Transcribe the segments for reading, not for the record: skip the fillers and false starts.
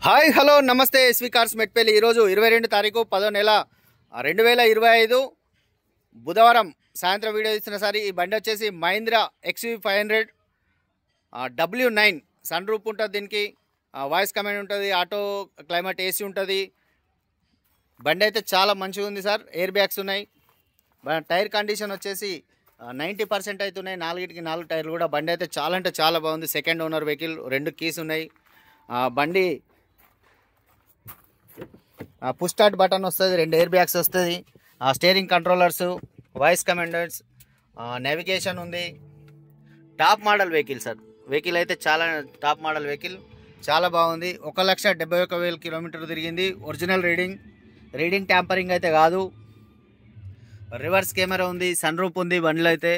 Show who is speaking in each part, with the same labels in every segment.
Speaker 1: Hi hello నమస్తే SV cars Metpally ఈరోజు 22 తారీఖు 10వ నెల 2025 బుధవారం సాయంత్రం వీడియో ఇస్తున్న సారి ఈ బండి వచ్చేసి Mahindra XV500 W9 sun roof ఉంటుంది, దీనికి వాయిస్ కమాండ్ ఉంటుంది, ఆటో క్లైమేట్ ఏసీ ఉంటుంది. బండి అయితే చాలా మంచిగా ఉంది సార్. ఎయిర్ బ్యాగ్స్ ఉన్నాయి. టైర్ కండిషన్ వచ్చేసి 90% అవుతున్నాయి. 4కి 4 టైర్లు కూడా. బండి అయితే చాలా అంటే చాలా బాగుంది. సెకండ్ ఓనర్ వెహికల్, 2 కీస్ ఉన్నాయి. బండి పుష్ స్టార్ట్ బటన్ వస్తుంది, 2 ఎయిర్ బ్యాగ్స్ వస్తుంది, steering controllers, voice commanders, navigation ఉంది. Top model vehicle sir. Vehicle అయితే చాలా టాప్ మోడల్ వెహికల్, చాలా బాగుంది. 1,71,000 కిలోమీటర్లు తిరిగింది. ఒరిజినల్ రీడింగ్ ట్యాంపరింగ్ అయితే కాదు. రివర్స్ కెమెరా ఉంది, సన్ రూప్ ఉంది. బండిలో అయితే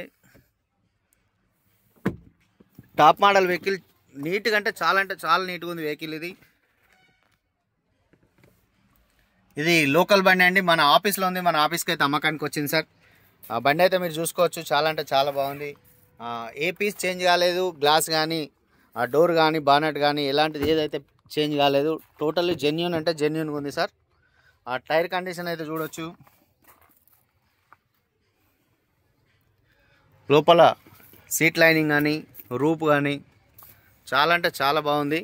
Speaker 1: టాప్ మోడల్ వెహికల్. నీట్గా అంటే చాలా నీట్గా ఉంది వెహికల్. ఇది లోకల్ బండి అండి, మన ఆఫీస్లో ఉంది. మన ఆఫీస్కి అయితే అమ్మకానికి వచ్చింది సార్. ఆ బండి అయితే మీరు చూసుకోవచ్చు, చాలా అంటే చాలా బాగుంది. ఏ పీస్ చేంజ్ కాలేదు. గ్లాస్ కానీ, ఆ డోర్ కానీ, బానెట్ కానీ ఎలాంటిది ఏదైతే చేంజ్ కాలేదు. టోటల్లీ జెన్యూన్ అంటే జెన్యూన్గా ఉంది సార్. ఆ టైర్ కండిషన్ అయితే చూడొచ్చు. లోపల సీట్ లైనింగ్ కానీ, రూప్ కానీ చాలా అంటే చాలా బాగుంది.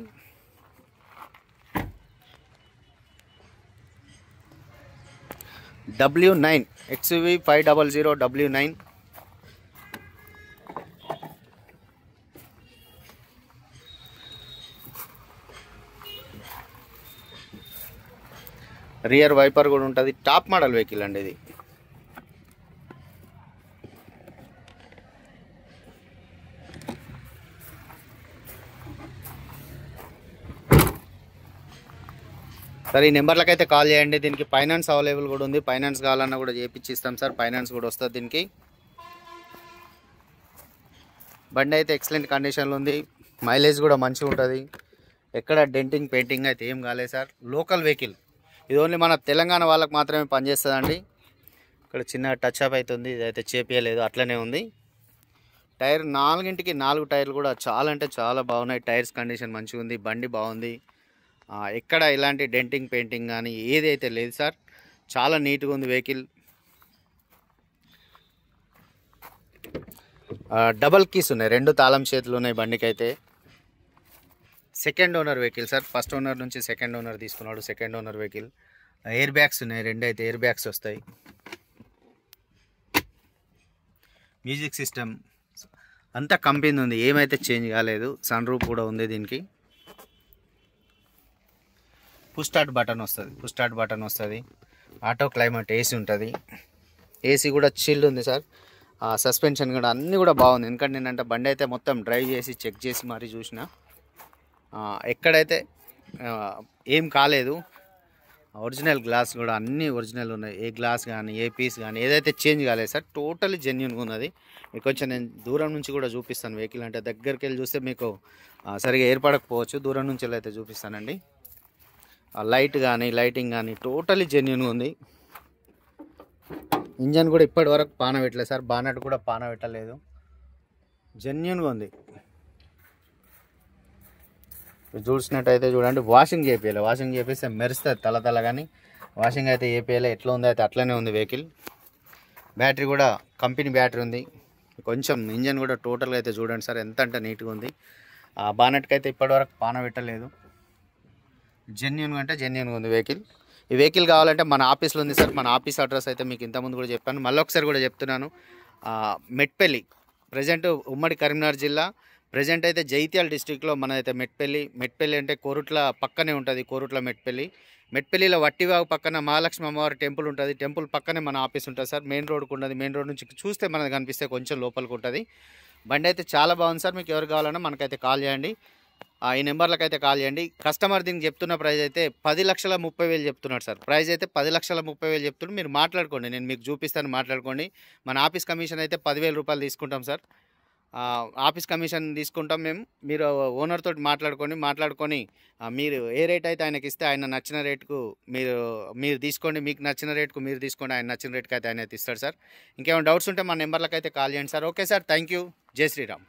Speaker 1: W9 XV500 W9. Rear wiper కూడా ఉంటుంది. టాప్ మోడల్ వెహికల్ అండి ఇది. సార్ ఈ నెంబర్లకు అయితే కాల్ చేయండి. దీనికి ఫైనాన్స్ అవైలబుల్ కూడా ఉంది. ఫైనాన్స్ కావాలన్నా కూడా చేపించి ఇస్తాం సార్. ఫైనాన్స్ కూడా వస్తుంది దీనికి. బండి అయితే ఎక్సలెంట్ కండిషన్లో ఉంది. మైలేజ్ కూడా మంచిగా ఉంటుంది. ఎక్కడ డెంటింగ్ పెయింటింగ్ అయితే ఏం కాలేదు సార్. Local vehicle. ఇది ఓన్లీ మన తెలంగాణ వాళ్ళకి మాత్రమే పనిచేస్తుందండి. ఇక్కడ చిన్న టచ్ అప్ అవుతుంది, ఇదైతే చేపియలేదు, అట్లనే ఉంది. టైర్ 4కి 4 టైర్లు కూడా చాలా అంటే చాలా బాగున్నాయి. టైర్స్ కండిషన్ మంచిగా ఉంది. బండి బాగుంది. ఎక్కడ ఇలాంటి డెంటింగ్ పెయింటింగ్ కానీ ఏదైతే లేదు సార్. చాలా నీట్గా ఉంది వెహికల్. డబల్ కీస్ ఉన్నాయి, 2 తాళం చేతులు ఉన్నాయి బండికి అయితే. Second owner vehicle sir. First owner నుంచి సెకండ్ ఓనర్ తీసుకున్నాడు. Second owner vehicle. Air bags ఉన్నాయి, 2 అయితే ఎయిర్ బ్యాగ్స్ వస్తాయి. మ్యూజిక్ సిస్టమ్ అంతా కంపెనీ ఉంది, ఏమైతే చేంజ్ కాలేదు. సన్ రూప్ కూడా ఉంది దీనికి. పుష్ స్టార్ట్ బటన్ వస్తుంది. ఆటో క్లైమేట్ ఏసీ ఉంటుంది. ఏసీ కూడా చిల్డ్ ఉంది సార్. సస్పెన్షన్ కూడా అన్నీ కూడా బాగుంది. ఎందుకంటే నేనంటే బండి అయితే మొత్తం డ్రైవ్ చేసి చెక్ చేసి మరీ చూసిన. ఎక్కడైతే ఏం కాలేదు. ఒరిజినల్ గ్లాస్ కూడా అన్నీ ఒరిజినల్ ఉన్నాయి. ఏ గ్లాస్ కానీ, ఏ పీస్ కానీ ఏదైతే చేంజ్ కాలేదు సార్. టోటల్లీ జెన్యూన్గా ఉన్నది. మీకు కొంచెం నేను దూరం నుంచి కూడా చూపిస్తాను వెహికల్. అంటే దగ్గరికి వెళ్ళి చూస్తే మీకు సరిగా ఏర్పడకపోవచ్చు. దూరం నుంచి అయితే చూపిస్తానండి. లైటింగ్ కానీ టోటల్లీ జెన్యూన్గా ఉంది. ఇంజన్ కూడా ఇప్పటి వరకు పాన పెట్టలేదు సార్. బానెట్ కూడా పాన పెట్టలేదు. జెన్యూన్గా ఉంది. చూసినట్టయితే చూడండి, వాషింగ్ చేపియాలి. వాషింగ్ చేపిస్తే మెరుస్తుంది తల కానీ. వాషింగ్ అయితే చేపియాలి. ఎట్లా ఉంది అయితే అట్లనే ఉంది వెహికల్. బ్యాటరీ కూడా కంపెనీ బ్యాటరీ ఉంది. కొంచెం ఇంజన్ కూడా టోటల్గా అయితే చూడండి సార్, ఎంత అంటే నీట్గా ఉంది. బానెట్కి అయితే ఇప్పటి వరకు పాన పెట్టలేదు. జెన్యూన్గా అంటే జెన్యూన్గా ఉంది వెహికల్. ఈ వెహికల్ కావాలంటే మన ఆఫీస్లో ఉంది సార్. మన ఆఫీస్ అడ్రస్ అయితే మీకు ఇంతకుముందు కూడా చెప్పాను, మళ్ళీ ఒకసారి కూడా చెప్తున్నాను. మెట్పల్లి, ప్రజెంట్ ఉమ్మడి కరీంనగర్ జిల్లా. ప్రజెంట్ అయితే జైత్యాల డిస్టిక్లో మనదైతే మెట్పల్లి అంటే కోరుట్ల పక్కనే ఉంటుంది. కోరుట్ల మెట్పల్లిలో వట్టివాగు పక్కన మహాలక్ష్మి అమ్మవారి టెంపుల్ ఉంటుంది. టెంపుల్ పక్కనే మన ఆఫీస్ ఉంటుంది సార్. మెయిన్ రోడ్కు ఉంటుంది. మెయిన్ రోడ్ నుంచి చూస్తే మనకు కనిపిస్తే కొంచెం లోపలికి ఉంటుంది. బండి అయితే చాలా బాగుంది సార్. మీకు ఎవరు కావాలన్నా మనకైతే కాల్ చేయండి. ఈ నెంబర్లకు అయితే కాల్ చేయండి. కస్టమర్ దీనికి చెప్తున్న ప్రైస్ అయితే 10,30,000 చెప్తున్నాడు సార్. ప్రైస్ అయితే 10,30,000 చెప్తున్నాడు. మీరు మాట్లాడుకోండి, నేను మీకు చూపిస్తాను, మాట్లాడుకోండి. మన ఆఫీస్ కమిషన్ అయితే 10,000 రూపాయలు తీసుకుంటాం సార్. ఆఫీస్ కమిషన్ తీసుకుంటాం మేము. మీరు ఓనర్ తోటి మాట్లాడుకొని మీరు ఏ రేట్ అయితే ఆయనకి ఇస్తే ఆయన నచ్చిన రేటుకు మీరు తీసుకోండి. మీకు నచ్చిన రేటుకు మీరు తీసుకోండి. ఆయన నచ్చిన రేటుకి అయితే ఆయన ఇస్తాడు సార్. ఇంకేమైనా డౌట్స్ ఉంటే మా నెంబర్లకు అయితే కాల్ చేయండి sir. Okay sir, thank you. జై శ్రీరామ్.